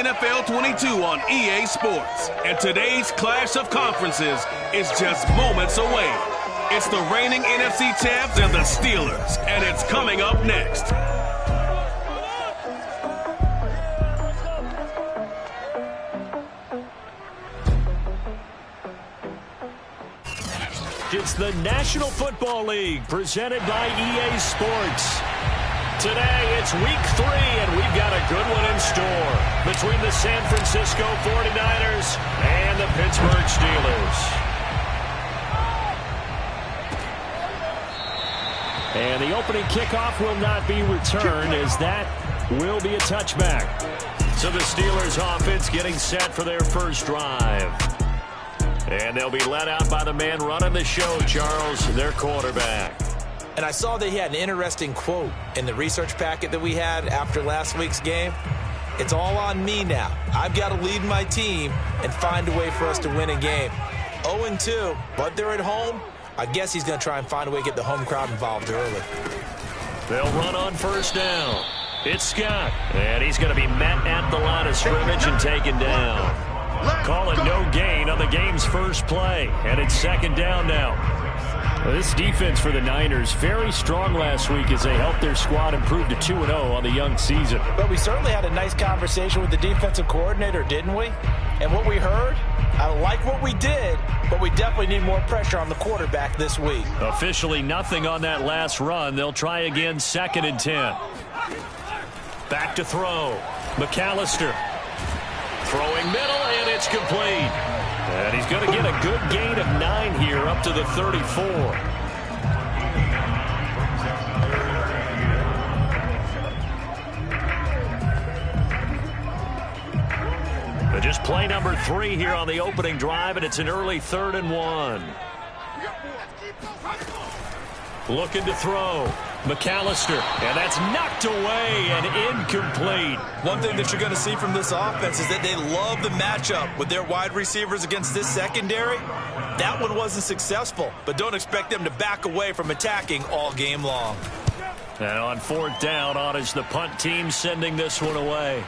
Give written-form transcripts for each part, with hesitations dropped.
NFL 22 on EA Sports. And today's clash of conferences is just moments away. It's the reigning NFC champs and the Steelers, and it's coming up next. It's the National Football League presented by EA Sports. Today, it's week 3, and we've got a good one in store between the San Francisco 49ers and the Pittsburgh Steelers. And the opening kickoff will not be returned, as that will be a touchback. So the Steelers offense getting set for their first drive. And they'll be led out by the man running the show, Charles, their quarterback. And I saw that he had an interesting quote in the research packet that we had after last week's game. It's all on me now. I've got to lead my team and find a way for us to win a game. 0-2, but they're at home. I guess he's going to try and find a way to get the home crowd involved early. They'll run on first down. It's Scott, and he's going to be met at the line of scrimmage and taken down. Calling no gain on the game's first play, and it's second down now. Well, this defense for the Niners, very strong last week as they helped their squad improve to 2-0 on the young season. But we certainly had a nice conversation with the defensive coordinator, didn't we? And what we heard, I like what we did, but we definitely need more pressure on the quarterback this week. Officially nothing on that last run. They'll try again, 2nd and 10. Back to throw. McAllister. Throwing middle, and it's complete. And he's going to get a good gain of 9 here, up to the 34. But just play number 3 here on the opening drive, and it's an early 3rd and 1. Looking to throw. McAllister, and that's knocked away and incomplete. One thing that you're going to see from this offense is that they love the matchup with their wide receivers against this secondary. That one wasn't successful, but don't expect them to back away from attacking all game long. And on 4th down, on is the punt team sending this one away.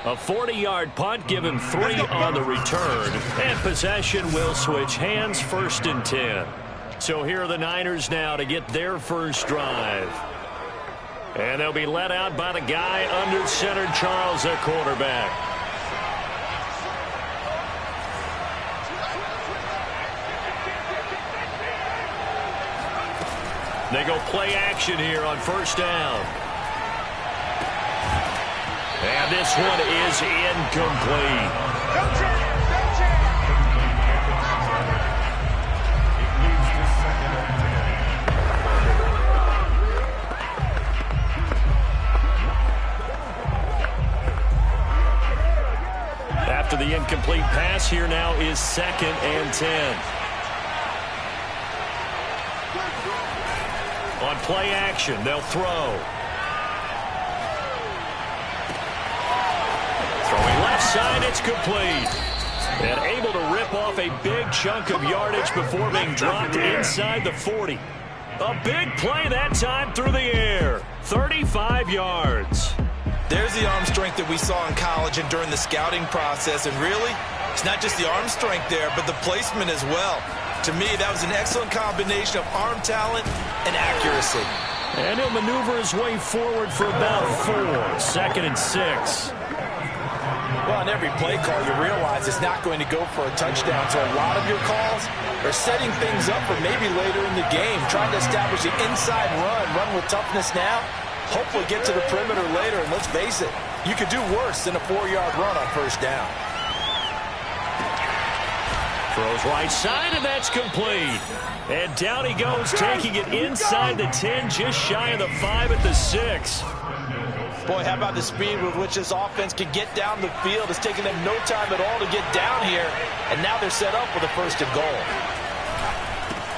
A 40-yard punt, give him 3 on the return. And possession will switch hands, 1st and 10. So here are the Niners now to get their first drive. And they'll be let out by the guy under center, Charles, their quarterback. They go play action here on 1st down. And this one is incomplete. After the incomplete pass, here now is 2nd and 10. On play action, they'll throw. Throwing left side, it's complete. And able to rip off a big chunk of yardage before being dropped inside the 40. A big play that time through the air. 35 yards. There's the arm strength that we saw in college and during the scouting process. And really, it's not just the arm strength there, but the placement as well. To me, that was an excellent combination of arm talent and accuracy. And he'll maneuver his way forward for about 4. 2nd and 6. Well, on every play call, you realize it's not going to go for a touchdown. So a lot of your calls are setting things up for maybe later in the game, trying to establish the inside run with toughness now, hopefully get to the perimeter later. And let's face it, you could do worse than a 4-yard run on 1st down. Throws right side, and that's complete. And down he goes, taking it inside the 10, just shy of the 5 at the 6. Boy, how about the speed with which this offense can get down the field? It's taken them no time at all to get down here, and now they're set up for the 1st and goal.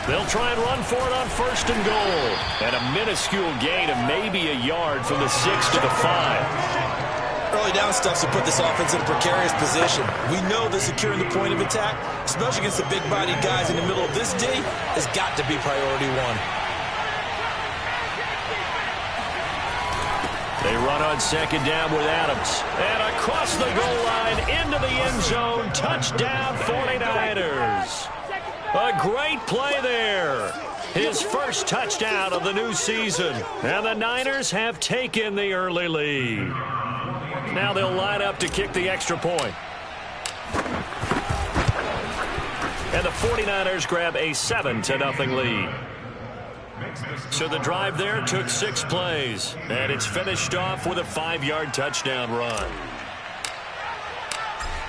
They'll try and run for it on 1st and goal. And a minuscule gain of maybe a yard from the 6 to the 5. Early down stuff to put this offense in a precarious position. We know that securing the point of attack, especially against the big-bodied guys in the middle of this D, has got to be priority 1. They run on second down with Adams. And across the goal line into the end zone. Touchdown 49ers. A great play there. His first touchdown of the new season. And the Niners have taken the early lead. Now they'll line up to kick the extra point. And the 49ers grab a 7-0 lead. So the drive there took 6 plays. And it's finished off with a 5-yard touchdown run.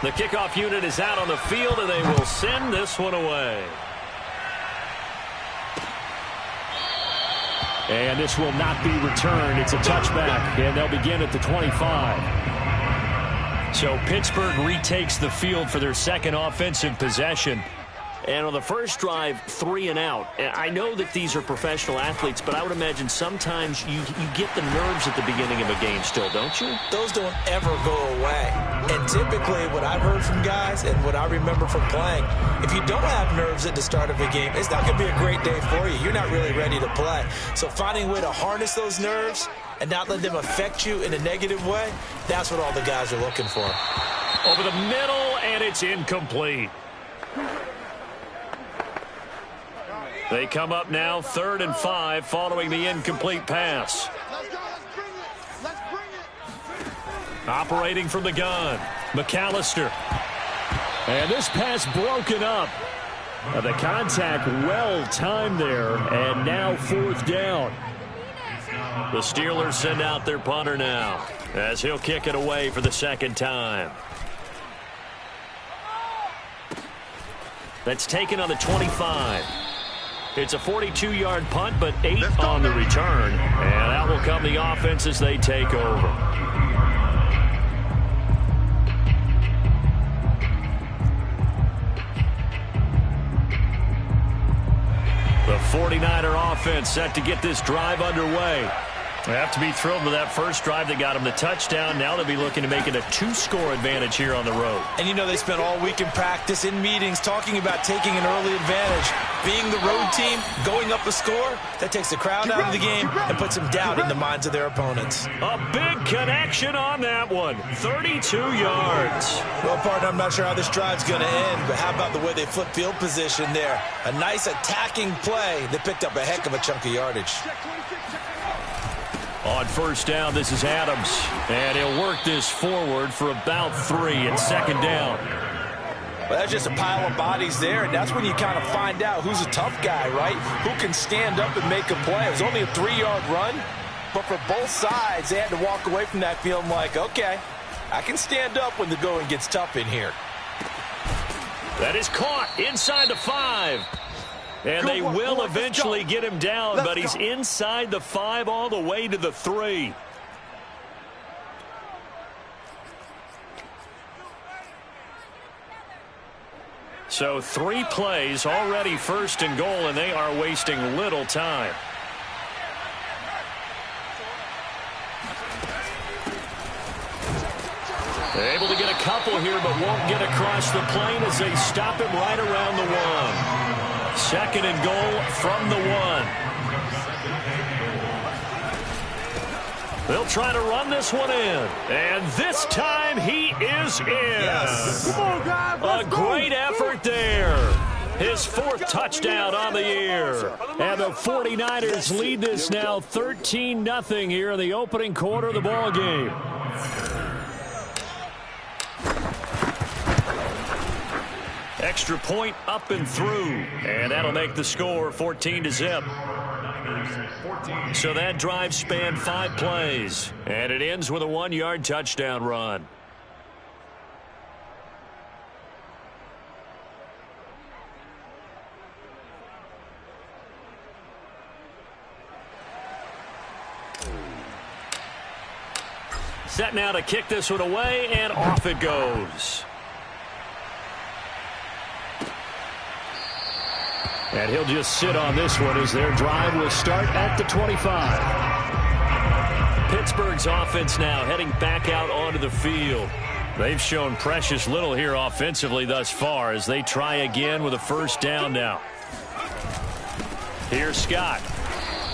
The kickoff unit is out on the field, and they will send this one away. And this will not be returned. It's a touchback, and they'll begin at the 25. So Pittsburgh retakes the field for their second offensive possession. And on the first drive, 3 and out. And I know that these are professional athletes, but I would imagine sometimes you get the nerves at the beginning of a game still, don't you? Those don't ever go away. And typically what I've heard from guys and what I remember from playing, if you don't have nerves at the start of a game, it's not going to be a great day for you. You're not really ready to play. So finding a way to harness those nerves and not let them affect you in a negative way, that's what all the guys are looking for. Over the middle, and it's incomplete. They come up now 3rd and 5 following the incomplete pass. Operating from the gun, McAllister. And this pass broken up. The contact well timed there, and now 4th down. The Steelers send out their punter now as he'll kick it away for the second time. That's taken on the 25. It's a 42-yard punt, but 8 on the return. And out will come the offense as they take over. The 49er offense set to get this drive underway. They have to be thrilled with that first drive that got them the touchdown. Now they'll be looking to make it a 2-score advantage here on the road. And you know they spent all week in practice, in meetings, talking about taking an early advantage. Being the road team, going up a score, that takes the crowd out of the game and puts some doubt in the minds of their opponents. A big connection on that one. 32 yards. Well, partner, I'm not sure how this drive's going to end, but how about the way they flip field position there? A nice attacking play that picked up a heck of a chunk of yardage. On first down, this is Adams. And he'll work this forward for about 3 and 2nd down. Well, that's just a pile of bodies there, and that's when you kind of find out who's a tough guy, right? Who can stand up and make a play. It was only a 3-yard run, but for both sides, they had to walk away from that feeling like, okay, I can stand up when the going gets tough in here. That is caught inside the 5. And they will eventually get him down, but he's inside the 5 all the way to the 3. So 3 plays, already 1st and goal, and they are wasting little time. They're able to get a couple here, but won't get across the plane as they stop him right around the 1. 2nd and goal from the 1. They'll try to run this one in. And this time he is in. Yes. Come on, guys, a great effort there. His 4th touchdown on the year. And the 49ers lead this now 13-0 here in the opening quarter of the ball game. Extra point up and through. And that'll make the score 14-0. So that drive spanned 5 plays. And it ends with a 1-yard touchdown run. Set now to kick this one away, and off it goes. And he'll just sit on this one as their drive will start at the 25. Pittsburgh's offense now heading back out onto the field. They've shown precious little here offensively thus far as they try again with a 1st down now. Here's Scott.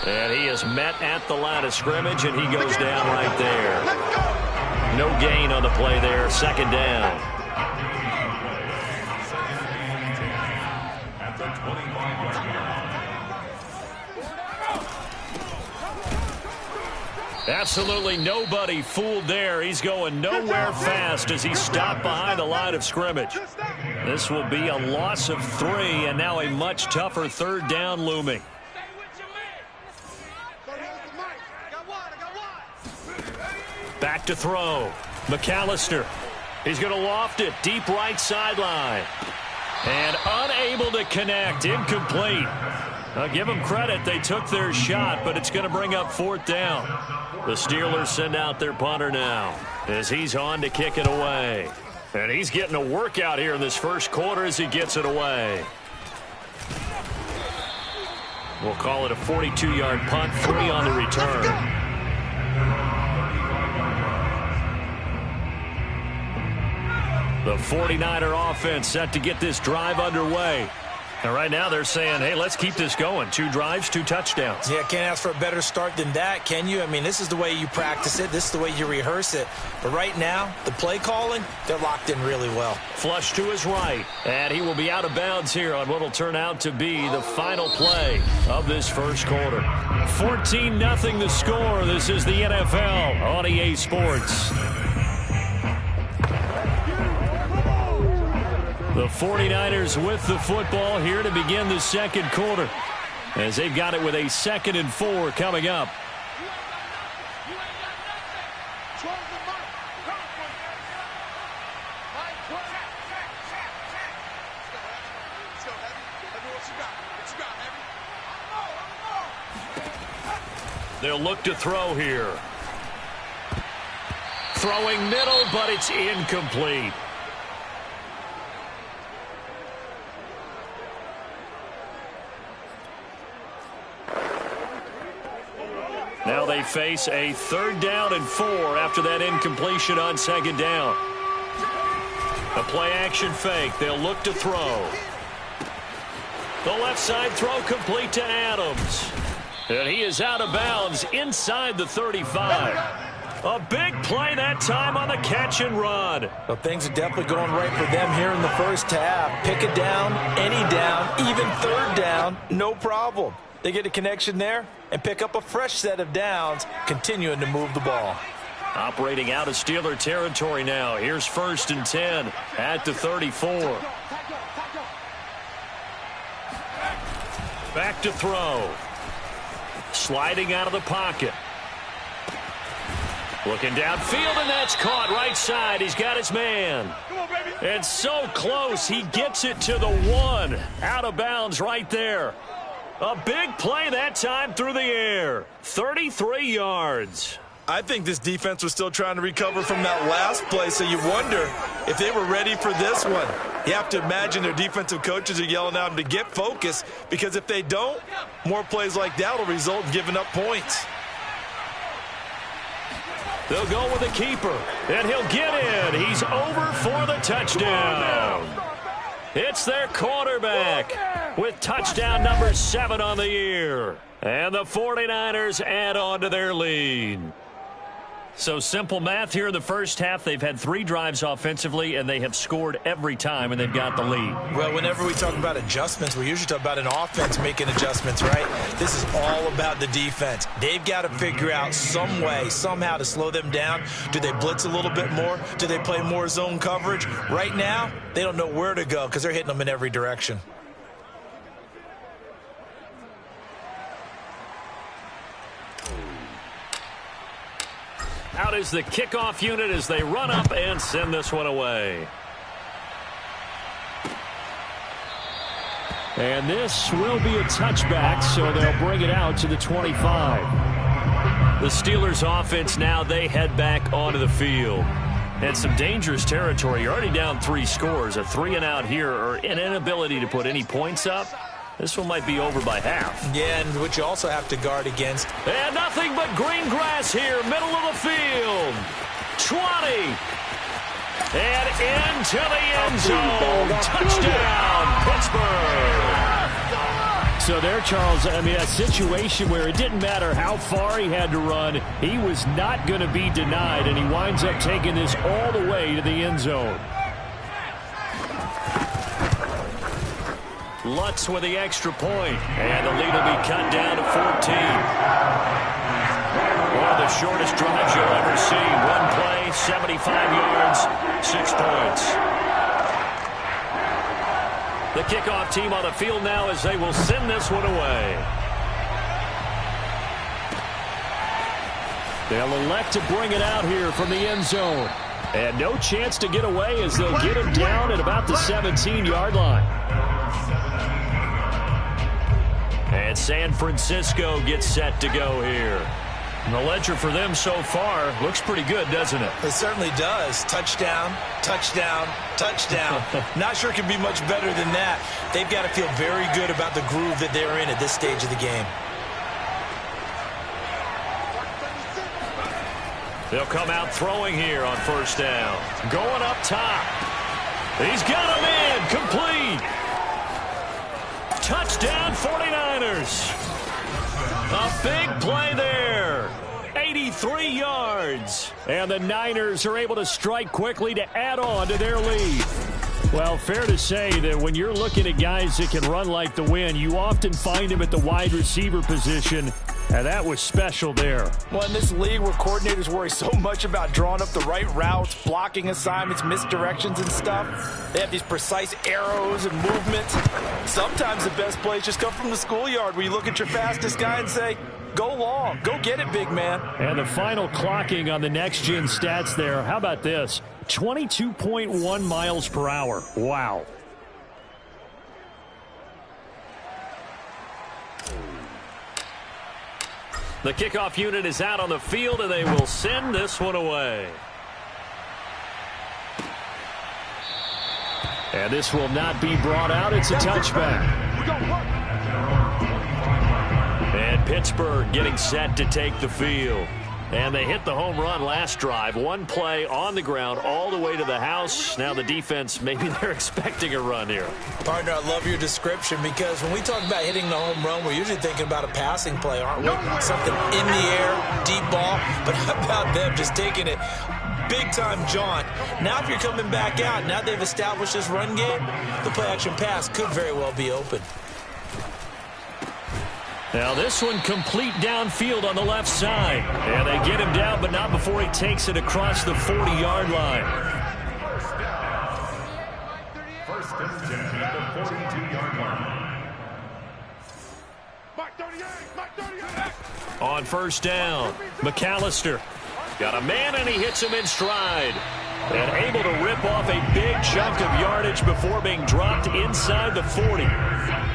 And he is met at the line of scrimmage, and he goes down right there. No gain on the play there. Second down. Absolutely nobody fooled there. He's going nowhere fast as he stopped behind the line of scrimmage. This will be a loss of 3, and now a much tougher third down looming. Back to throw. McAllister. He's going to loft it deep right sideline. And unable to connect. Incomplete. I'll give them credit. They took their shot, but it's going to bring up fourth down. The Steelers send out their punter now as he's on to kick it away. And he's getting a workout here in this first quarter as he gets it away. We'll call it a 42-yard punt, 3 on the return. The 49er offense set to get this drive underway. And right now they're saying, hey, let's keep this going. 2 drives, 2 touchdowns. Yeah, can't ask for a better start than that, can you? I mean, this is the way you practice it. This is the way you rehearse it. But right now, the play calling, they're locked in really well. Flush to his right. And he will be out of bounds here on what will turn out to be the final play of this first quarter. 14-0 the score. This is the NFL on EA Sports. The 49ers with the football here to begin the second quarter as they've got it with a 2nd and 4 coming up. They'll look to throw here. Throwing middle, but it's incomplete. Now they face a 3rd down and 4 after that incompletion on 2nd down. A play-action fake. They'll look to throw. The left side throw complete to Adams. And he is out of bounds inside the 35. A big play that time on the catch and run. Well, things are definitely going right for them here in the first half. Pick a down, any down, even 3rd down, no problem. They get a connection there and pick up a fresh set of downs, continuing to move the ball. Operating out of Steeler territory now. Here's 1st and 10 at the 34. Back to throw. Sliding out of the pocket. Looking downfield, and that's caught right side. He's got his man. And so close, he gets it to the 1. Out of bounds right there. A big play that time through the air. 33 yards. I think this defense was still trying to recover from that last play, so you wonder if they were ready for this one. You have to imagine their defensive coaches are yelling at them to get focused, because if they don't, more plays like that will result in giving up points. They'll go with the keeper, and he'll get in. He's over for the touchdown. It's their quarterback with touchdown number 7 on the year. And the 49ers add on to their lead. So simple math here in the first half. They've had 3 drives offensively, and they have scored every time, and they've got the lead. Well, whenever we talk about adjustments, we usually talk about an offense making adjustments, right? This is all about the defense. They've got to figure out some way, somehow to slow them down. Do they blitz a little bit more? Do they play more zone coverage? Right now, they don't know where to go because they're hitting them in every direction. Out is the kickoff unit as they run up and send this one away. And this will be a touchback, so they'll bring it out to the 25. The Steelers offense now, they head back onto the field. And some dangerous territory. You're already down 3 scores. A 3-and-out here, or an inability to put any points up. This one might be over by half. Yeah, and what you also have to guard against. And nothing but green grass here, middle of the field. 20. And into the end zone. Touchdown, Pittsburgh. So there, Charles, I mean, a situation where it didn't matter how far he had to run, he was not going to be denied, and he winds up taking this all the way to the end zone. Lutz with the extra point, and the lead will be cut down to 14. One of the shortest drives you'll ever see. One play, 75 yards, 6 points. The kickoff team on the field now as they will send this one away. They'll elect to bring it out here from the end zone. And no chance to get away as they'll get him down at about the 17-yard line. And San Francisco gets set to go here. And the ledger for them so far looks pretty good, doesn't it? It certainly does. Touchdown, touchdown, touchdown. Not sure it can be much better than that. They've got to feel very good about the groove that they're in at this stage of the game. They'll come out throwing here on first down. Going up top. He's got him in. Complete. Touchdown 49ers. A big play there. 83 yards. And the Niners are able to strike quickly to add on to their lead. Well, fair to say that when you're looking at guys that can run like the wind, you often find them at the wide receiver position. And that was special there. Well, in this league where coordinators worry so much about drawing up the right routes, blocking assignments, misdirections and stuff, they have these precise arrows and movements. Sometimes the best plays just come from the schoolyard where you look at your fastest guy and say, go long, go get it, big man. And the final clocking on the next-gen stats there, how about this? 22.1 miles per hour. Wow. The kickoff unit is out on the field, and they will send this one away. And this will not be brought out. It's a touchback. And Pittsburgh getting set to take the field. And they hit the home run last drive. One play on the ground all the way to the house. Now the defense, maybe they're expecting a run here. Partner, I love your description because when we talk about hitting the home run, we're usually thinking about a passing play, aren't we? Something in the air, deep ball. But how about them just taking it big-time jaunt? Now if you're coming back out, now they've established this run game, the play-action pass could very well be open. Now this one complete downfield on the left side. And they get him down, but not before he takes it across the 40-yard line. First and 10 at the 42-yard line. On first down, McAllister. Got a man, and he hits him in stride. And able to rip off a big chunk of yardage before being dropped inside the 40.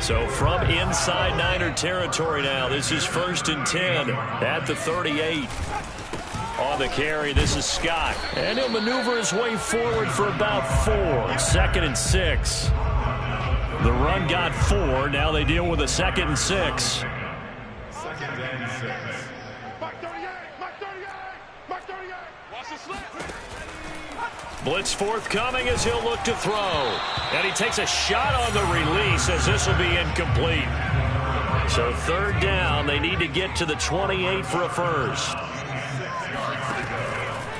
So from inside Niner territory now, this is first and 10 at the 38. On the carry, this is Scott. And he'll maneuver his way forward for about 4. Second and 6. The run got 4. Now they deal with a second and 6. Second and 6. Blitz forthcoming as he'll look to throw. And he takes a shot on the release as this will be incomplete. So third down, they need to get to the 28 for a first.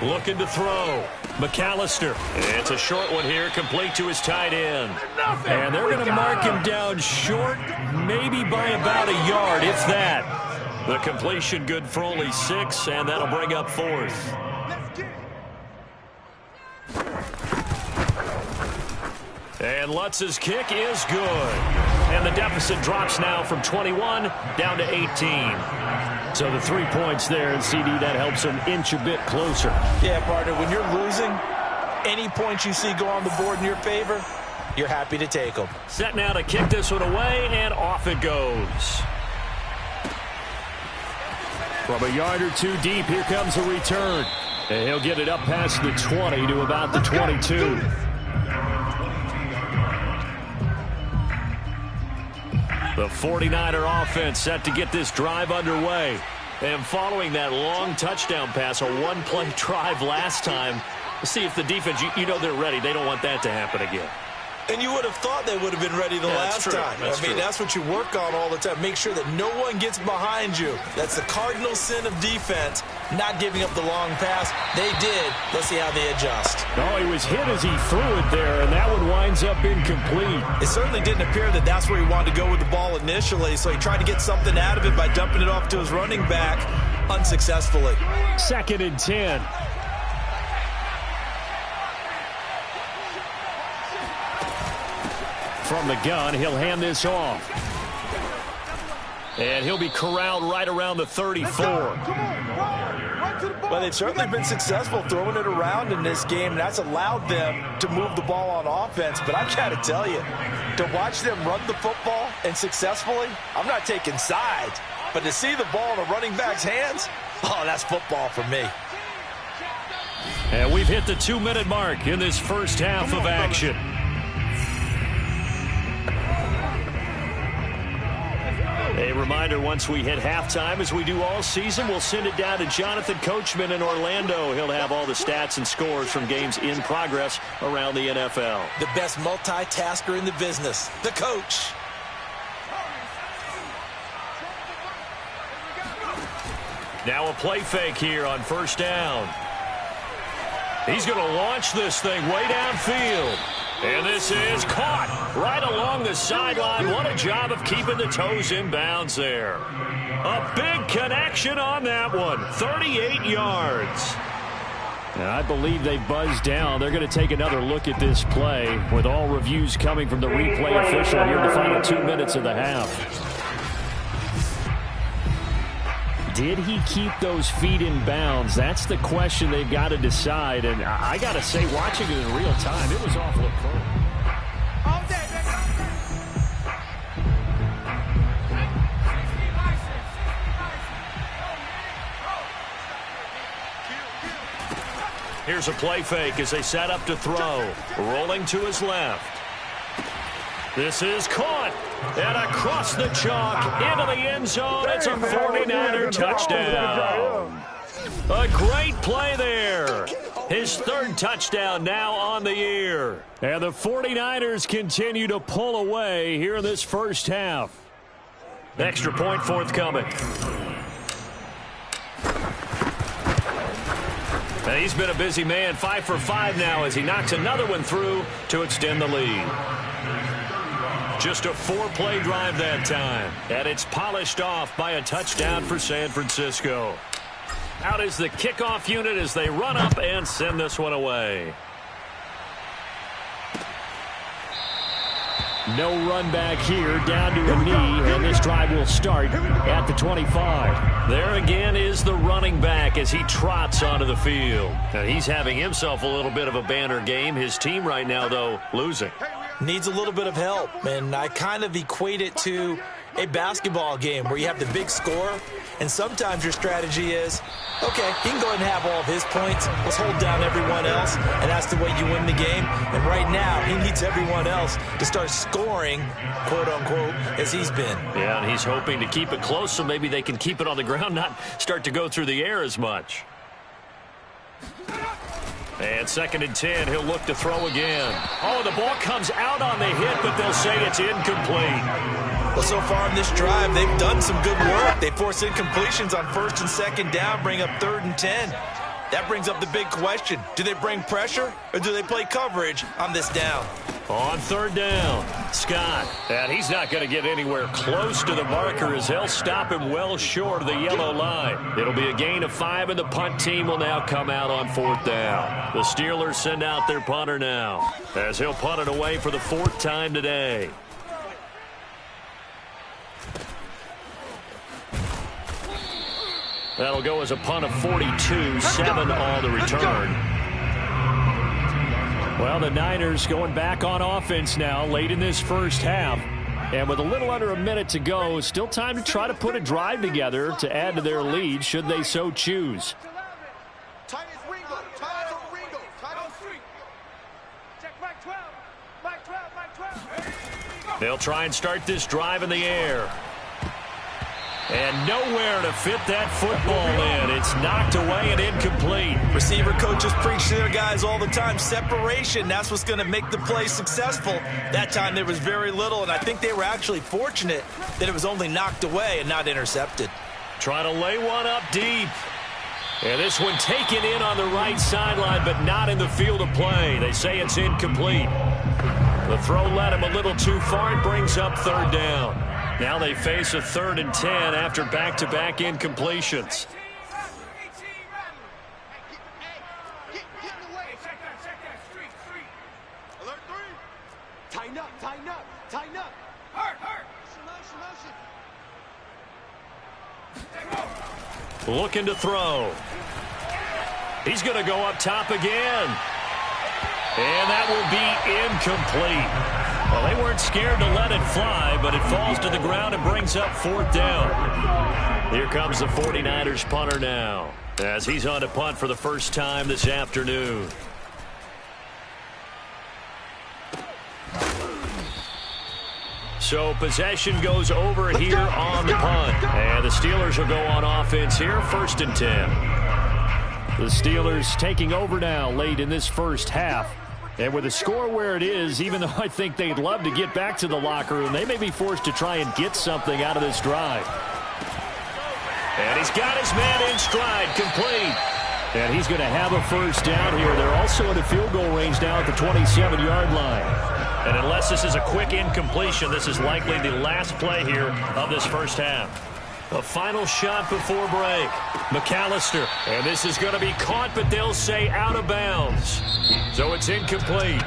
Looking to throw. McAllister. It's a short one here, complete to his tight end. And they're going to mark him down short, maybe by about a yard, if that. The completion good for only 6, and that'll bring up fourth. And Lutz's kick is good. And the deficit drops now from 21 down to 18. So the 3 points there, and CD, that helps them inch a bit closer. Yeah, partner, when you're losing, any points you see go on the board in your favor, you're happy to take them. Set now to kick this one away, and off it goes. From a yard or two deep, here comes a return. And he'll get it up past the 20 to about the 22. The 49er offense set to get this drive underway. And following that long touchdown pass, a one-play drive last time, see if the defense, you know they're ready. They don't want that to happen again. And you would have thought they would have been ready the last time. That's what you work on all the time. Make sure that no one gets behind you. That's the cardinal sin of defense, not giving up the long pass. They did. Let's see how they adjust. Oh, he was hit as he threw it there, and that one winds up incomplete. It certainly didn't appear that that's where he wanted to go with the ball initially, so he tried to get something out of it by dumping it off to his running back unsuccessfully. 2nd and 10. From the gun, he'll hand this off. And he'll be corralled right around the 34. Well, they've certainly been successful throwing it around in this game, and that's allowed them to move the ball on offense. But I've got to tell you, to watch them run the football and successfully, I'm not taking sides, but to see the ball in a running back's hands, oh, that's football for me. And we've hit the 2-minute mark in this first half of action. A reminder, once we hit halftime, as we do all season, we'll send it down to Jonathan Coachman in Orlando. He'll have all the stats and scores from games in progress around the NFL. The best multitasker in the business, the coach. Now a play fake here on first down. He's going to launch this thing way downfield. And this is caught right along the sideline. What a job of keeping the toes in bounds there. A big connection on that one. 38 yards. And I believe they buzzed down. They're going to take another look at this play with all reviews coming from the replay official here in the final 2 minutes of the half. Did he keep those feet in bounds? That's the question they've got to decide. And I got to say, watching it in real time, it was awful close. Here's a play fake as they set up to throw. Rolling to his left. This is caught. And across the chalk into the end zone. It's a 49er touchdown. A great play there. His 3rd touchdown now on the year. And the 49ers continue to pull away here in this first half. Extra point forthcoming. And he's been a busy man. 5 for 5 now as he knocks another one through to extend the lead. Just a 4-play drive that time. And it's polished off by a touchdown for San Francisco. Out is the kickoff unit as they run up and send this one away. No run back here, down to a knee, and this drive will start at the 25. There again is the running back as he trots onto the field. And he's having himself a little bit of a banner game. His team right now, though, losing. Needs a little bit of help, and I kind of equate it to a basketball game where you have the big score, and sometimes your strategy is, okay, he can go ahead and have all of his points. Let's hold down everyone else, and that's the way you win the game. And right now, he needs everyone else to start scoring, quote-unquote, as he's been. Yeah, and he's hoping to keep it close so maybe they can keep it on the ground, not start to go through the air as much. And 2nd and 10, he'll look to throw again. Oh, the ball comes out on the hit, but they'll say it's incomplete. Well, so far in this drive, they've done some good work. They force incompletions on 1st and 2nd down, bring up 3rd and 10. That brings up the big question. Do they bring pressure, or do they play coverage on this down? On 3rd down, Scott. And he's not going to get anywhere close to the marker as they'll stop him well short of the yellow line. It'll be a gain of 5, and the punt team will now come out on 4th down. The Steelers send out their punter now as he'll punt it away for the 4th time today. That'll go as a punt of 42, 7 on the return. Well, the Niners going back on offense now late in this first half. And with a little under a minute to go, still time to try to put a drive together to add to their lead should they so choose. They'll try and start this drive in the air. And nowhere to fit that football in. It's knocked away and incomplete. Receiver coaches preach to their guys all the time. Separation, that's what's going to make the play successful. That time there was very little, and I think they were actually fortunate that it was only knocked away and not intercepted. Trying to lay one up deep. And this one taken in on the right sideline, but not in the field of play. They say it's incomplete. The throw led him a little too far. It brings up third down. Now they face a 3rd and 10 after back-to-back incompletions. Tighten up, tighten up, tighten up. Looking to throw. He's going to go up top again. And that will be incomplete. Well, they weren't scared to let it fly, but it falls to the ground and brings up 4th down. Here comes the 49ers punter now, as he's on to punt for the first time this afternoon. So possession goes over here on the punt. And the Steelers will go on offense here, 1st and 10. The Steelers taking over now late in this first half. And with the score where it is, even though I think they'd love to get back to the locker room, they may be forced to try and get something out of this drive. And he's got his man in stride, complete. And he's going to have a first down here. They're also in a field goal range now at the 27-yard line. And unless this is a quick incompletion, this is likely the last play here of this first half. A final shot before break. McAllister. And this is going to be caught, but they'll say out of bounds. So it's incomplete.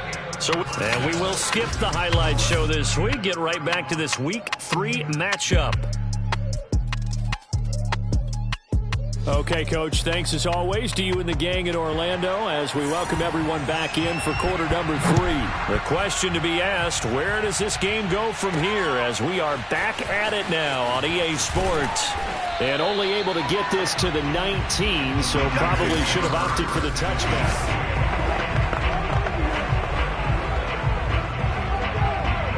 And we will skip the highlight show this week. Get right back to this Week 3 matchup. Okay, Coach, thanks as always to you and the gang in Orlando as we welcome everyone back in for quarter number 3. The question to be asked, where does this game go from here as we are back at it now on EA Sports? And only able to get this to the 19, so probably should have opted for the touchback.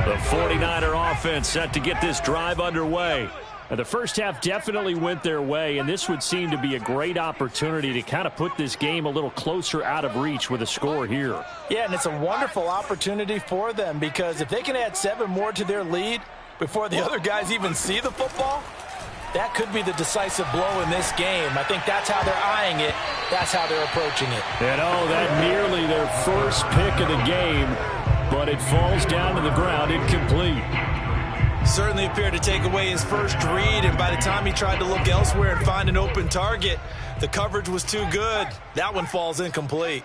The 49er offense set to get this drive underway. And the first half definitely went their way, and this would seem to be a great opportunity to kind of put this game a little closer out of reach with a score here. Yeah, and it's a wonderful opportunity for them because if they can add 7 more to their lead before the other guys even see the football, that could be the decisive blow in this game. I think that's how they're eyeing it. That's how they're approaching it. And that nearly their first pick of the game, but it falls down to the ground incomplete. Certainly appeared to take away his first read, and by the time he tried to look elsewhere and find an open target, the coverage was too good. That one falls incomplete.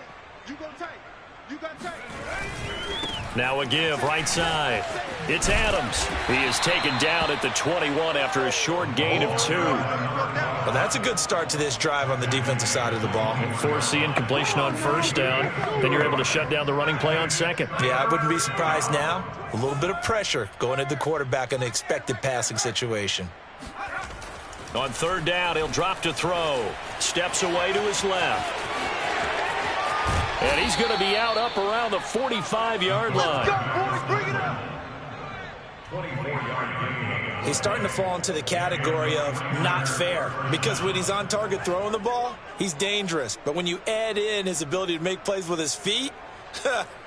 Now a give right side. It's Adams. He is taken down at the 21 after a short gain of 2. Well, that's a good start to this drive on the defensive side of the ball. Force the incompletion on first down. Then you're able to shut down the running play on second. Yeah, I wouldn't be surprised now. A little bit of pressure going at the quarterback in an expected passing situation. On third down, he'll drop to throw. Steps away to his left. And he's going to be out up around the 45-yard line. He's starting to fall into the category of not fair because when he's on target throwing the ball, he's dangerous. But when you add in his ability to make plays with his feet,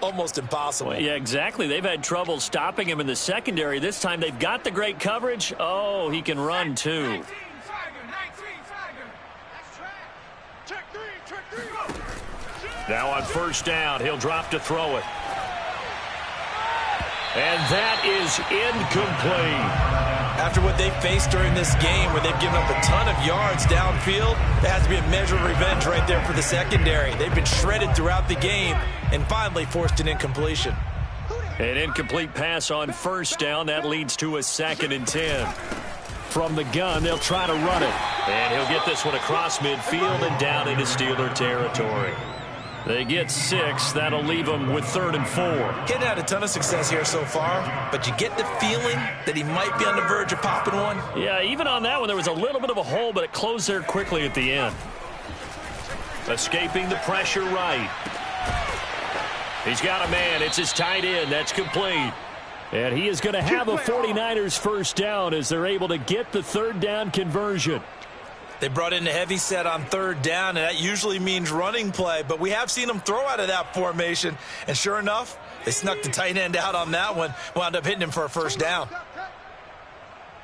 almost impossible. Well, yeah, exactly. They've had trouble stopping him in the secondary. This time they've got the great coverage. Oh, he can run too. Now on first down, he'll drop to throw it. And that is incomplete. After what they faced during this game where they've given up a ton of yards downfield, there has to be a measure of revenge right there for the secondary. They've been shredded throughout the game and finally forced an incompletion. An incomplete pass on first down. That leads to a 2nd and 10. From the gun, they'll try to run it. And he'll get this one across midfield and down into Steeler territory. They get 6. That'll leave them with 3rd and 4. Getting had a ton of success here so far, but you get the feeling that he might be on the verge of popping one. Yeah, even on that one, there was a little bit of a hole, but it closed there quickly at the end. Escaping the pressure right. He's got a man. It's his tight end. That's complete. And he is going to have a 49ers first down as they're able to get the third down conversion. They brought in the heavy set on third down, and that usually means running play. But we have seen them throw out of that formation. And sure enough, they snuck the tight end out on that one. Wound up hitting him for a first down.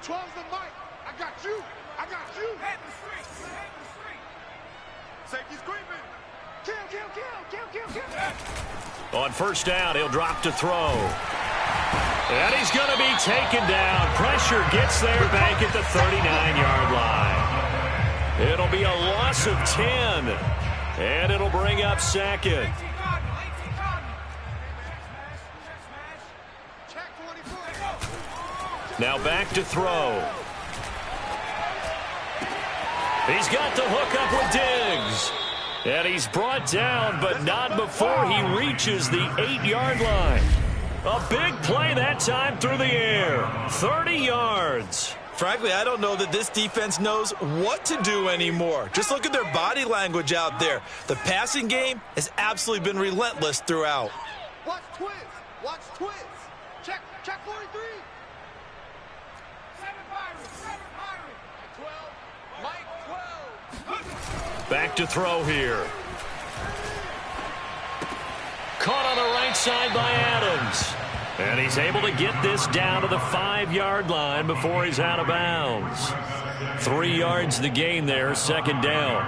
12's the mic. I got you. I got you. Head the street. Head the street. Safety's creeping. Kill, kill, kill, kill, kill, kill. On first down, he'll drop to throw. And he's going to be taken down. Pressure gets there back at the 39-yard line. It'll be a loss of 10. And it'll bring up second. Now back to throw. He's got the hook up with Diggs. And he's brought down, but not before he reaches the 8-yard line. A big play that time through the air. 30 yards. Frankly, I don't know that this defense knows what to do anymore. Just look at their body language out there. The passing game has absolutely been relentless throughout. Watch twins. Watch twins. Check 43. 7 Byron. 12. Mike 12. Back to throw here. Caught on the right side by Adams. And he's able to get this down to the 5-yard line before he's out of bounds. 3 yards the gain there, second down.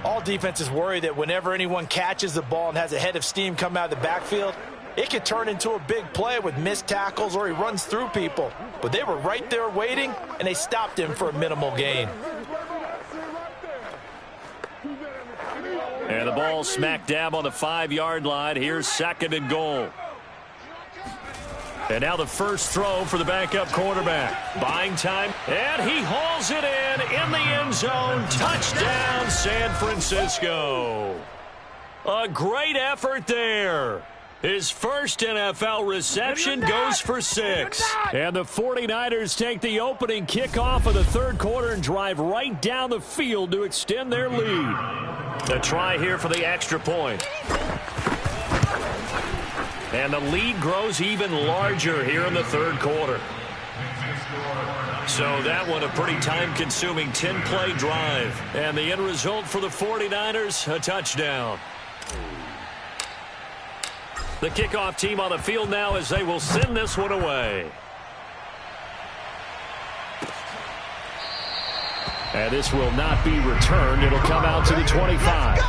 All defenses worry that whenever anyone catches the ball and has a head of steam come out of the backfield, it could turn into a big play with missed tackles or he runs through people. But they were right there waiting, and they stopped him for a minimal gain. And the ball smack dab on the 5-yard line. Here's second and goal. And now the first throw for the backup quarterback. Buying time, and he hauls it in the end zone. Touchdown, San Francisco. A great effort there. His first NFL reception goes for 6. And the 49ers take the opening kickoff of the third quarter and drive right down the field to extend their lead. The try here for the extra point. And the lead grows even larger here in the third quarter. So that one a pretty time-consuming 10-play drive. And the end result for the 49ers, a touchdown. The kickoff team on the field now as they will send this one away. And this will not be returned. It'll come out to the 25.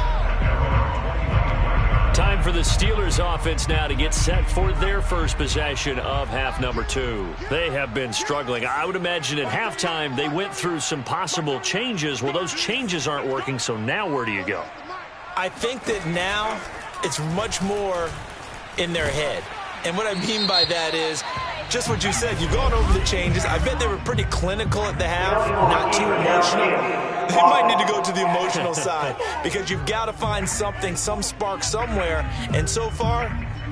Time for the Steelers offense now to get set for their first possession of half number 2. They have been struggling. I would imagine at halftime they went through some possible changes. Well, those changes aren't working, so now where do you go? I think that now it's much more in their head. And what I mean by that is just what you said. You've gone over the changes. I bet they were pretty clinical at the half, not too emotional. They might need to go to the emotional side because you've got to find something, some spark somewhere. And so far,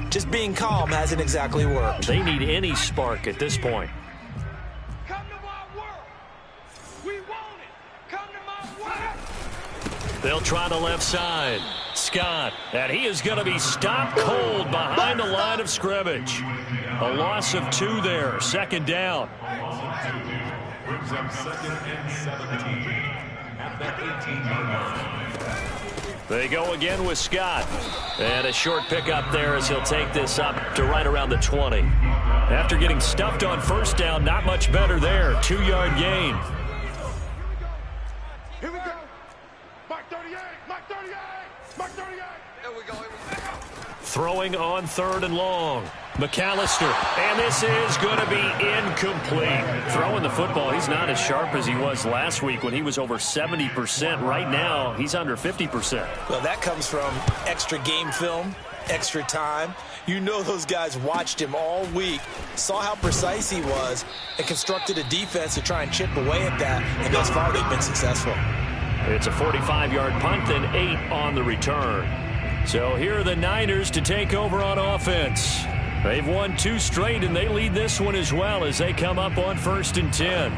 just being calm hasn't exactly worked. They need any spark at this point. Come to my world. We want it. Come to my world. They'll try the left side. Scott, and he is going to be stopped cold behind the line of scrimmage. A loss of 2 there, second down. Brings up second and 17 at that 18-yard line. They go again with Scott. And a short pickup there as he'll take this up to right around the 20. After getting stuffed on first down, not much better there. 2-yard gain. Here we go. Mark 38. Mark 38. Mark 38. Here we go. Throwing on third and long. McAllister, and this is going to be incomplete. Throwing the football, he's not as sharp as he was last week when he was over 70%. Right now, he's under 50%. Well, that comes from extra game film, extra time. You know those guys watched him all week, saw how precise he was, and constructed a defense to try and chip away at that, and thus far they've been successful. It's a 45-yard punt, then 8 on the return. So here are the Niners to take over on offense. They've won 2 straight, and they lead this one as well as they come up on 1st and 10.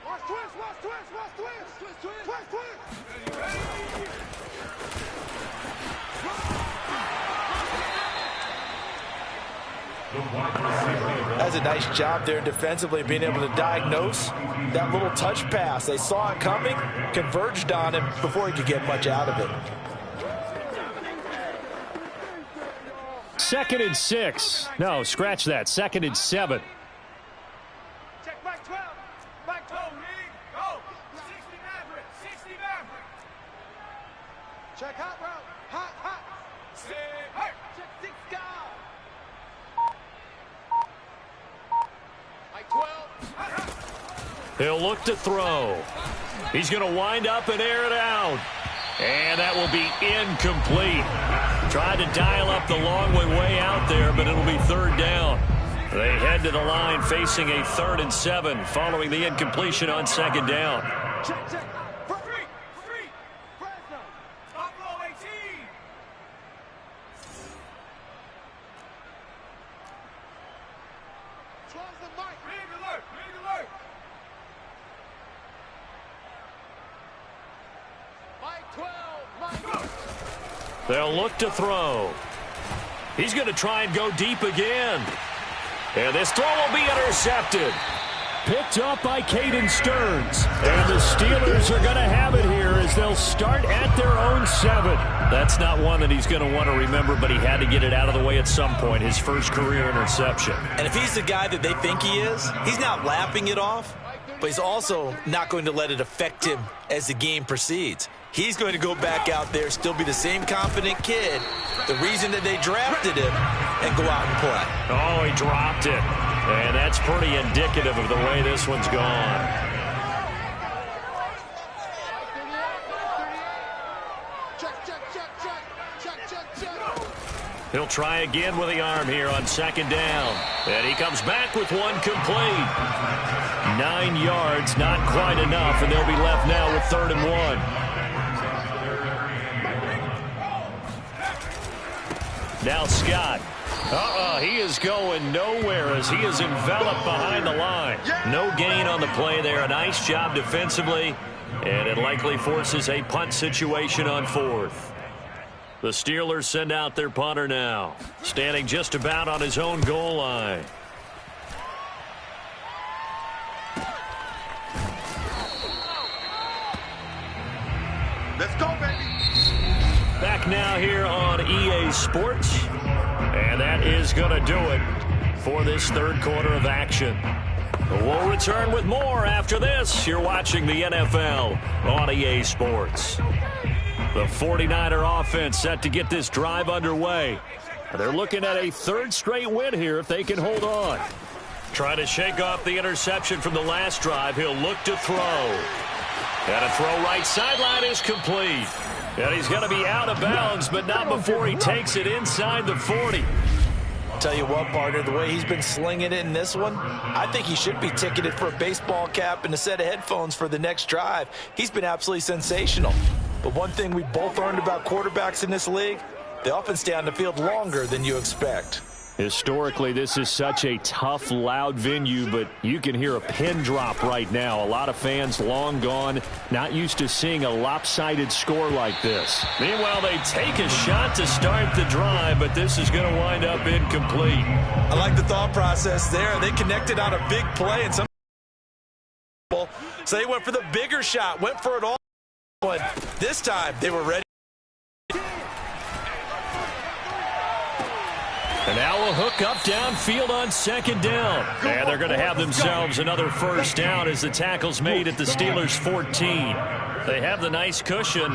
Watch twist. That's a nice job there defensively, being able to diagnose that little touch pass. They saw it coming, converged on him before he could get much out of it. 2nd and 6. No, scratch that. 2nd and 7. Check back 12. Back 12. Go. 60 Maverick. 60 Maverick. Check hot route. Hot, hot. Hey. Check 6 guard. Like 12. He'll look to throw. He's going to wind up and air it out. And that will be incomplete. Tried to dial up the long way out there, but it'll be 3rd down. They head to the line facing a 3rd and 7 following the incompletion on 2nd down. Check, check. Free. Fresno. Buffalo 18. Charles the mic. Big alert. Mike 12. Mike. They'll look to throw. He's going to try and go deep again. And this throw will be intercepted. Picked up by Caden Stearns. And the Steelers are going to have it here as they'll start at their own 7. That's not one that he's going to want to remember, but he had to get it out of the way at some point, his first career interception. And if he's the guy that they think he is, he's not lapping it off, but he's also not going to let it affect him as the game proceeds. He's going to go back out there, still be the same confident kid, the reason that they drafted him, and go out and play. Oh, he dropped it. And that's pretty indicative of the way this one's gone. He'll try again with the arm here on 2nd down. And he comes back with one complete. 9 yards, not quite enough, and they'll be left now with 3rd and 1. Now Scott. He is going nowhere as he is enveloped behind the line. No gain on the play there. A nice job defensively, and it likely forces a punt situation on 4th. The Steelers send out their punter now, standing just about on his own goal line. Let's go, baby. Back now here on EA Sports. And that is going to do it for this 3rd quarter of action. We'll return with more after this. You're watching the NFL on EA Sports. The 49er offense set to get this drive underway. They're looking at a 3rd straight win here if they can hold on. Trying to shake off the interception from the last drive. He'll look to throw. And a throw right sideline is complete. And he's going to be out of bounds, but not before he takes it inside the 40. Tell you what, partner, the way he's been slinging it in this one, I think he should be ticketed for a baseball cap and a set of headphones for the next drive. He's been absolutely sensational. But one thing we both learned about quarterbacks in this league, they often stay on the field longer than you expect. Historically, this is such a tough, loud venue, but you can hear a pin drop right now. A lot of fans long gone, not used to seeing a lopsided score like this. Meanwhile, they take a shot to start the drive, but this is going to wind up incomplete. I like the thought process there. They connected on a big play, and some so they went for the bigger shot, went for it all. But this time, they were ready. And now a hook up downfield on 2nd down. And they're going to have themselves another 1st down as the tackle's made at the Steelers' 14. They have the nice cushion.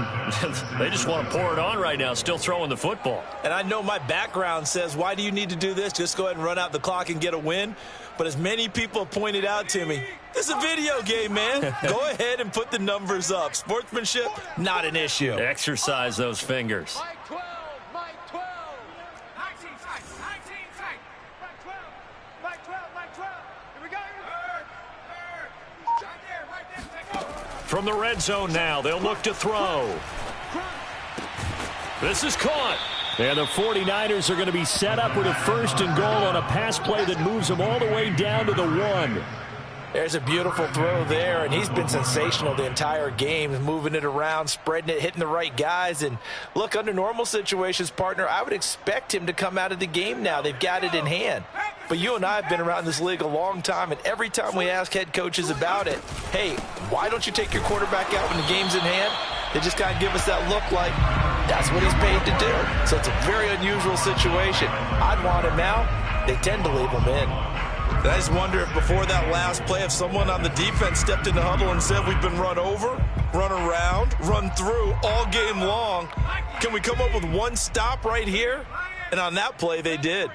They just want to pour it on right now, still throwing the football. And I know my background says, why do you need to do this? Just go ahead and run out the clock and get a win. But as many people have pointed out to me, this is a video game, man. Go ahead and put the numbers up. Sportsmanship, not an issue. Exercise those fingers. Mike 12. Mike 12. 19 tight. 19 tight. Mike 12. Mike 12. Mike 12. Here we go. Right there. Take over. From the red zone now, they'll look to throw. This is caught. And the 49ers are going to be set up with a 1st and goal on a pass play that moves them all the way down to the 1. There's a beautiful throw there, and he's been sensational the entire game, moving it around, spreading it, hitting the right guys. And look, under normal situations, partner, I would expect him to come out of the game now. They've got it in hand. But you and I have been around this league a long time, and every time we ask head coaches about it, hey, why don't you take your quarterback out when the game's in hand? They just kind of give us that look like that's what he's paid to do. So it's a very unusual situation. I'd want him out. They tend to leave him in. And I just wonder if before that last play, if someone on the defense stepped in the huddle and said we've been run over, run around, run through all game long, can we come up with one stop right here? And on that play, they did.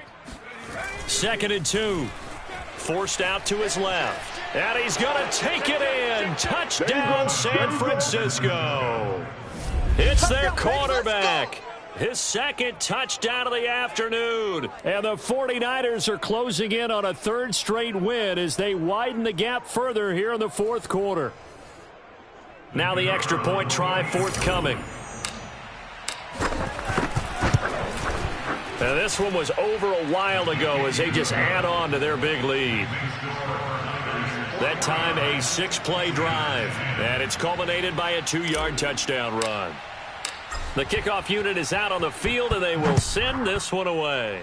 2nd and 2. Forced out to his left. And he's going to take it in. Touchdown, San Francisco. It's their quarterback. His 2nd touchdown of the afternoon. And the 49ers are closing in on a 3rd straight win as they widen the gap further here in the 4th quarter. Now the extra point try forthcoming. And this one was over a while ago as they just add on to their big lead. That time a 6-play drive. And it's culminated by a 2-yard touchdown run. The kickoff unit is out on the field, and they will send this one away.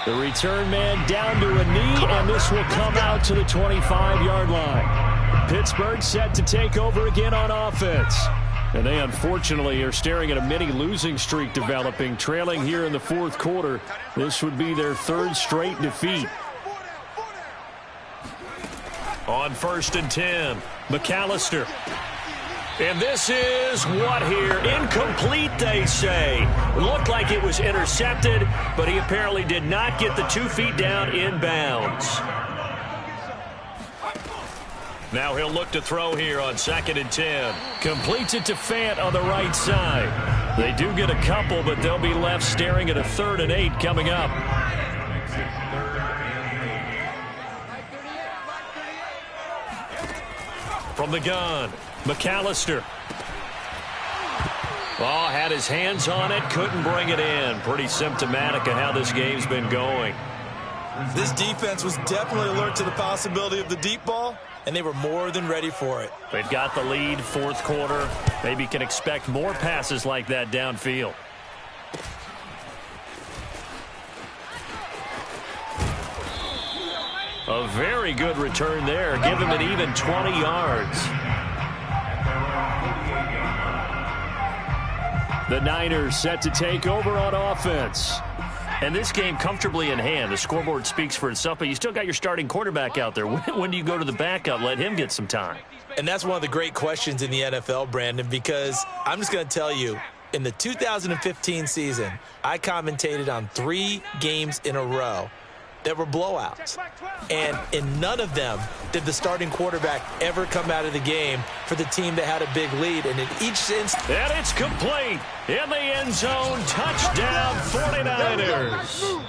The return man down to a knee, and this will come out to the 25-yard line. Pittsburgh set to take over again on offense. And they unfortunately are staring at a mini losing streak developing, trailing here in the 4th quarter. This would be their 3rd straight defeat. On 1st and 10, McAllister. And this is what here? Incomplete, they say. Looked like it was intercepted, but he apparently did not get the 2 feet down in bounds. Now he'll look to throw here on 2nd and 10. Completes it to Fant on the right side. They do get a couple, but they'll be left staring at a 3rd and 8 coming up. From the gun, McAllister. Oh, had his hands on it, couldn't bring it in. Pretty symptomatic of how this game's been going. This defense was definitely alert to the possibility of the deep ball, and they were more than ready for it. They've got the lead, 4th quarter. Maybe can expect more passes like that downfield. A very good return there. Give him an even 20 yards. The Niners set to take over on offense. And this game comfortably in hand. The scoreboard speaks for itself, but you still got your starting quarterback out there. When do you go to the backup? Let him get some time. And that's one of the great questions in the NFL, Brandon, because I'm just going to tell you, in the 2015 season, I commentated on 3 games in a row that were blowouts. And in none of them did the starting quarterback ever come out of the game for the team that had a big lead. And in each instance... And it's complete. In the end zone, touchdown 49ers.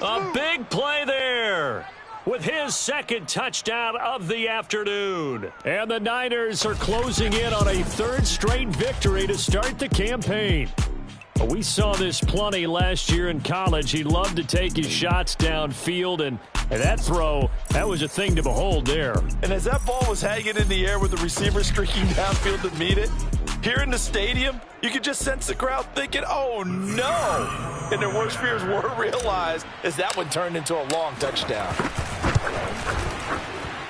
A big play there with his 2nd touchdown of the afternoon. And the Niners are closing in on a 3rd straight victory to start the campaign. We saw this plenty last year in college. He loved to take his shots downfield, and that throw, that was a thing to behold there. And as that ball was hanging in the air with the receiver streaking downfield to meet it, here in the stadium, you could just sense the crowd thinking, oh, no. And their worst fears were realized as that one turned into a long touchdown.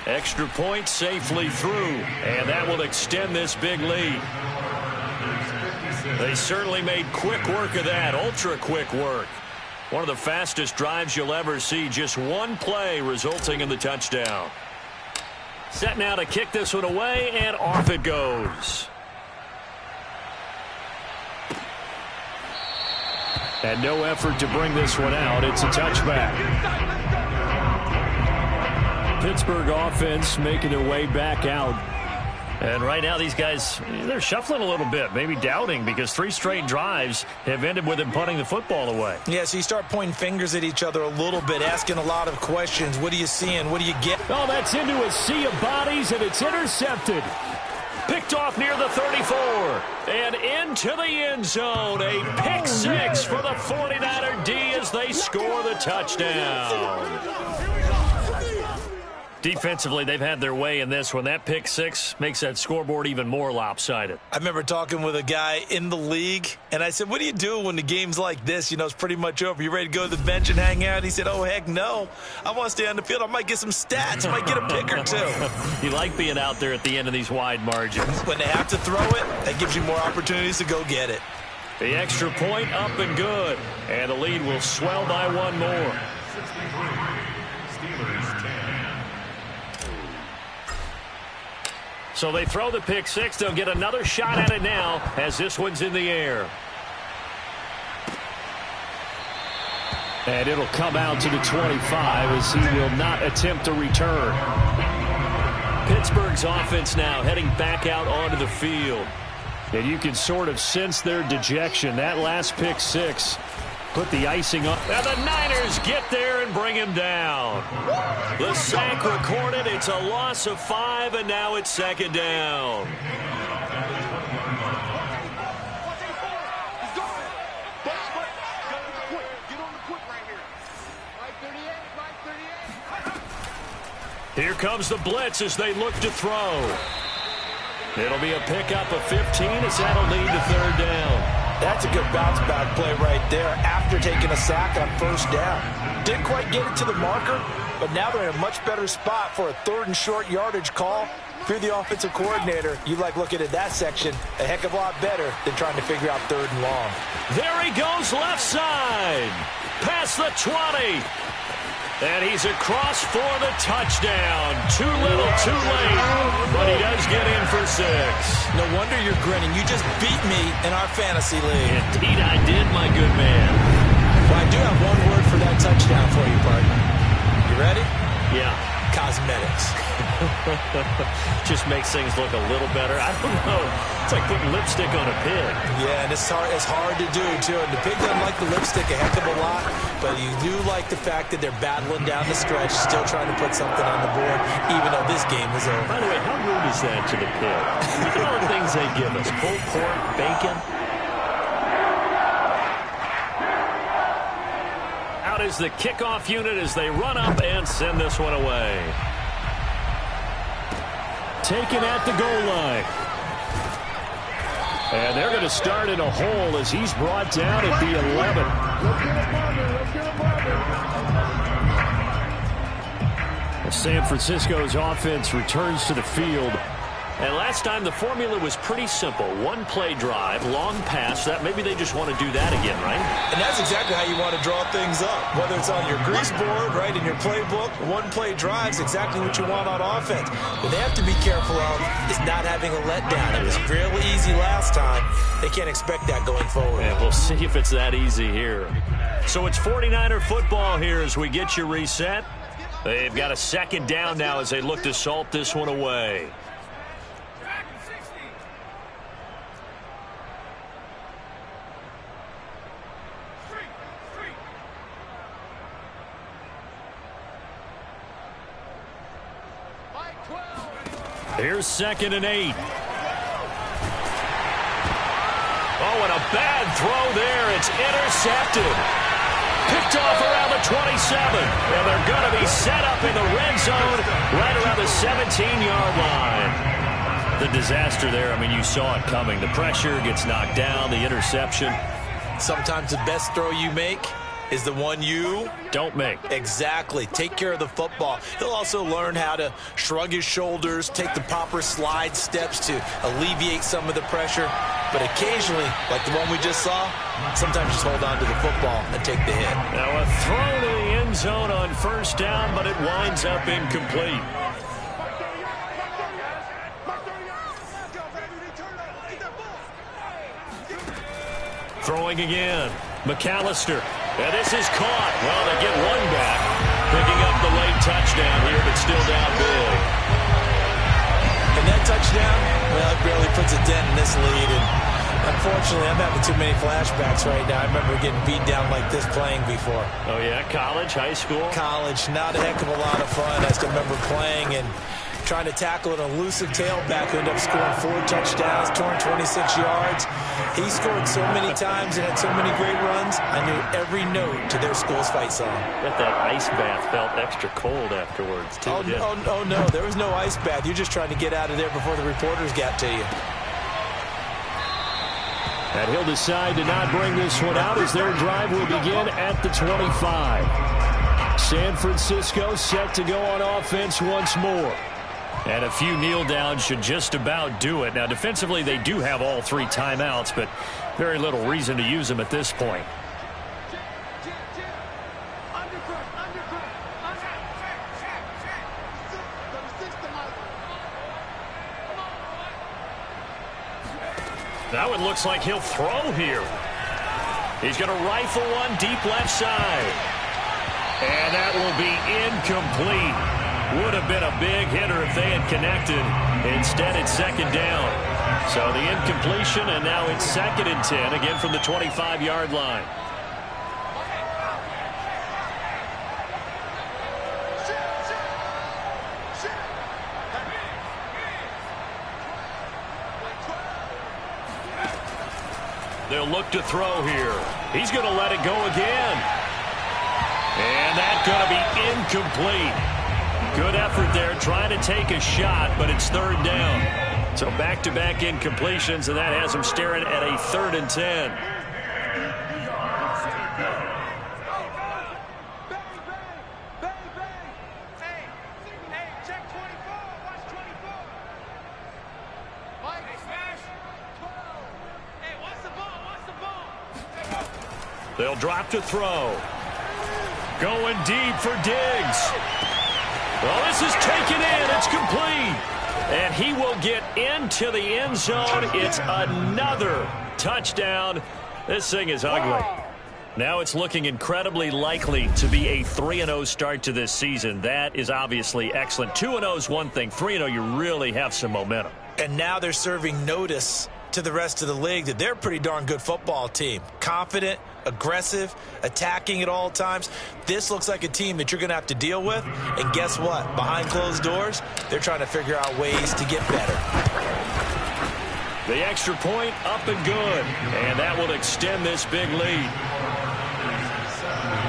Extra point safely through, and that will extend this big lead. They certainly made quick work of that, ultra-quick work. One of the fastest drives you'll ever see, just one play resulting in the touchdown. Set now to kick this one away, and off it goes. And no effort to bring this one out. It's a touchback. Pittsburgh offense making their way back out. And right now these guys, they're shuffling a little bit, maybe doubting, because 3 straight drives have ended with them punting the football away. Yeah, so you start pointing fingers at each other a little bit, asking a lot of questions. What are you seeing? What do you get? Oh, that's into a sea of bodies, and it's intercepted. Picked off near the 34. And into the end zone. A pick six for the 49er D as they score the touchdown. Defensively, they've had their way in this one. That pick six makes that scoreboard even more lopsided. I remember talking with a guy in the league, and I said, what do you do when the game's like this? You know, it's pretty much over. You ready to go to the bench and hang out? He said, oh, heck no. I want to stay on the field. I might get some stats. I might get a pick or two. You like being out there at the end of these wide margins. When they have to throw it, that gives you more opportunities to go get it. The extra point up and good. And the lead will swell by one more. So they throw the pick six. They'll get another shot at it now as this one's in the air. And it'll come out to the 25 as he will not attempt to return. Pittsburgh's offense now heading back out onto the field. And you can sort of sense their dejection. That last pick six put the icing on. And the Niners get there and bring him down. The sack recorded. It's a loss of 5, and now it's second down. Here comes the blitz as they look to throw. It'll be a pickup of 15 as that'll lead to third down. That's a good bounce-back play right there after taking a sack on first down. Didn't quite get it to the marker, but now they're in a much better spot for a third and short yardage call. If you're the offensive coordinator, you like looking at that section a heck of a lot better than trying to figure out third and long. There he goes left side. Past the 20. And he's across for the touchdown. Too little, too late. But he does get in for 6. No wonder you're grinning. You just beat me in our fantasy league. Indeed I did, my good man. Well, I do have one word for that touchdown for you, partner. You ready? Yeah. Cosmetics. Just makes things look a little better. I don't know. It's like putting lipstick on a pig. Yeah, and it's hard to do, too. And the pig doesn't like the lipstick a heck of a lot, but you do like the fact that they're battling down the stretch, still trying to put something on the board, even though this game is over. By the way, how rude is that to the pig? Look at all the things they give us. Pulled pork, bacon. Out is the kickoff unit as they run up and send this one away. Taken at the goal line. And they're going to start in a hole as he's brought down at the 11. San Francisco's offense returns to the field. And last time the formula was pretty simple. One play drive, long pass. That maybe they just want to do that again, right? And that's exactly how you want to draw things up. Whether it's on your grease board, right, in your playbook, one play drive is exactly what you want on offense. What they have to be careful of is not having a letdown. It was real easy last time. They can't expect that going forward. And we'll see if it's that easy here. So it's 49er football here as we get you reset. They've got a second down now as they look to salt this one away. Here's 2nd and 8. Oh, and a bad throw there. It's intercepted. Picked off around the 27. And they're going to be set up in the red zone right around the 17-yard line. The disaster there, I mean, you saw it coming. The pressure gets knocked down, the interception. Sometimes the best throw you make is the one you don't make. Exactly. Take care of the football. He'll also learn how to shrug his shoulders, take the proper slide steps to alleviate some of the pressure. But occasionally, like the one we just saw, sometimes just hold on to the football and take the hit. Now a throw to the end zone on first down, but it winds up incomplete. Throwing again. McAllister. And this is caught. Well, they get one back. Picking up the late touchdown here, but still down big. And that touchdown, well, it barely puts a dent in this lead. And unfortunately, I'm having too many flashbacks right now. I remember getting beat down like this playing before. Oh, yeah? College, high school? College. Not a heck of a lot of fun. I still remember playing and trying to tackle an elusive tailback who ended up scoring 4 touchdowns, torn 26 yards. He scored so many times and had so many great runs, I knew every note to their school's fight song. Bet that ice bath felt extra cold afterwards, too. Oh, no, there was no ice bath. You're just trying to get out of there before the reporters got to you. And he'll decide to not bring this one out as their drive will begin at the 25. San Francisco set to go on offense once more. And a few kneel downs should just about do it. Now, defensively, they do have all 3 timeouts, but very little reason to use them at this point. Now it looks like he'll throw here. He's going to rifle one deep left side. And that will be incomplete. Would have been a big hitter if they had connected. Instead, it's second down. So the incompletion, and now it's 2nd and 10, again from the 25-yard line. They'll look to throw here. He's going to let it go again. And that's going to be incomplete. Good effort there trying to take a shot, but it's 3rd down. So back-to-back incompletions, and that has him staring at a 3rd and 10. They'll drop to throw. Going deep for Diggs. Well, this is taken in. It's complete. And he will get into the end zone. It's another touchdown. This thing is ugly. Now it's looking incredibly likely to be a 3-0 start to this season. That is obviously excellent. 2-0 is one thing. 3-0, you really have some momentum. And now they're serving notice to the rest of the league that they're a pretty darn good football team. Confident, aggressive, attacking at all times. This looks like a team that you're going to have to deal with. And guess what? Behind closed doors, they're trying to figure out ways to get better. The extra point up and good. And that will extend this big lead.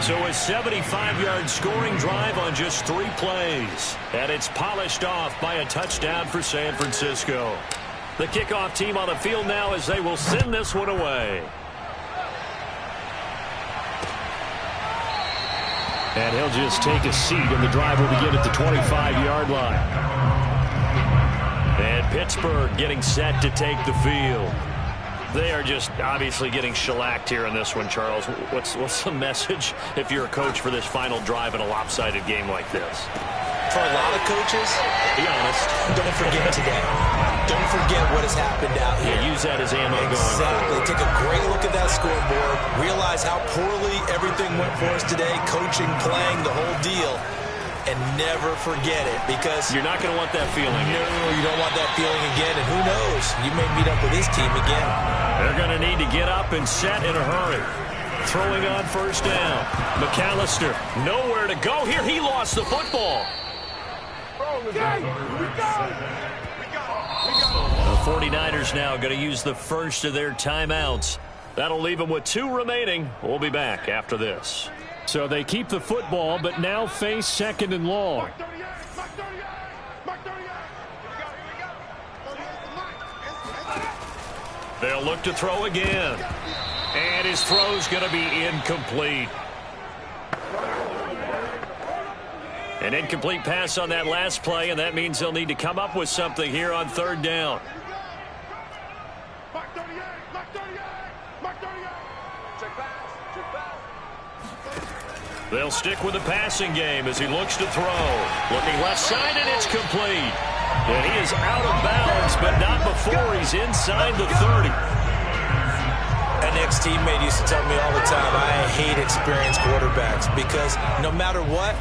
So a 75-yard scoring drive on just 3 plays. And it's polished off by a touchdown for San Francisco. The kickoff team on the field now as they will send this one away. And he'll just take a seat, and the drive will begin at the 25-yard line. And Pittsburgh getting set to take the field. They are just obviously getting shellacked here in this one, Charles. What's the message if you're a coach for this final drive in a lopsided game like this? For a lot of coaches, be honest, don't forget today. Don't forget what has happened out here. Yeah, use that as ammo going forward. Take a great look at that scoreboard. Realize how poorly everything went for us today. Coaching, playing, the whole deal. And never forget it, because you're not going to want that feeling. No, you don't want that feeling again. And who knows? You may meet up with this team again. They're going to need to get up and set in a hurry. Throwing on 1st down. McAllister, nowhere to go here. He lost the football. The 49ers now going to use the first of their timeouts. That'll leave them with 2 remaining. We'll be back after this. So they keep the football, but now face 2nd and long. They'll look to throw again. And his throw's going to be incomplete. An incomplete pass on that last play, and that means they'll need to come up with something here on 3rd down. They'll stick with the passing game as he looks to throw. Looking left side, and it's complete. And he is out of bounds, but not before he's inside the 30. An ex-teammate used to tell me all the time, I hate experienced quarterbacks, because no matter what,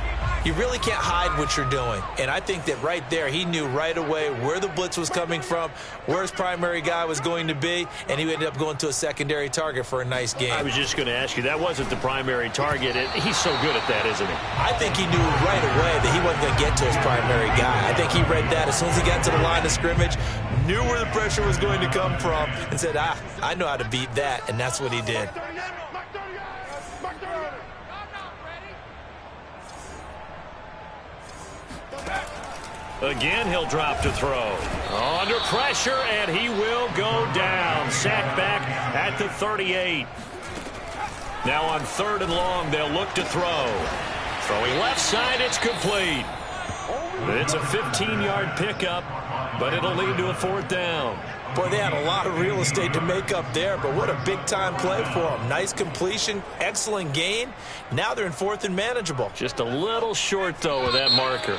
you really can't hide what you're doing. And I think that right there, he knew right away where the blitz was coming from, where his primary guy was going to be, and he ended up going to a secondary target for a nice game. I was just going to ask you, that wasn't the primary target. He's so good at that, isn't he? I think he knew right away that he wasn't going to get to his primary guy. I think he read that as soon as he got to the line of scrimmage, knew where the pressure was going to come from, and said, I know how to beat that, and that's what he did. Again, he'll drop to throw. Under pressure, and he will go down. Sacked back at the 38. Now on 3rd and long, they'll look to throw. Throwing left side, it's complete. It's a 15-yard pickup, but it'll lead to a 4th down. Boy, they had a lot of real estate to make up there, but what a big-time play for them. Nice completion, excellent gain. Now they're in 4th and manageable. Just a little short, though, of that marker.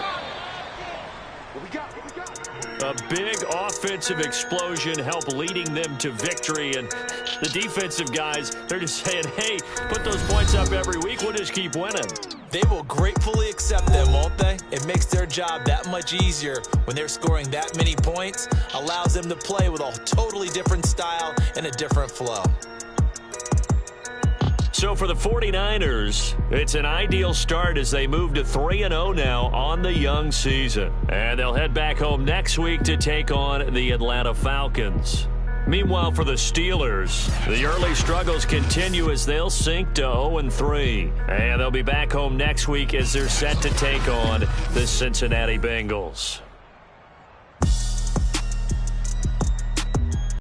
A big offensive explosion helped leading them to victory, and the defensive guys, they're just saying, hey, put those points up every week, we'll just keep winning. They will gratefully accept them, won't they? It makes their job that much easier when they're scoring that many points, allows them to play with a totally different style and a different flow. So for the 49ers, it's an ideal start as they move to 3-0 now on the young season. And they'll head back home next week to take on the Atlanta Falcons. Meanwhile, for the Steelers, the early struggles continue as they'll sink to 0-3. And they'll be back home next week as they're set to take on the Cincinnati Bengals.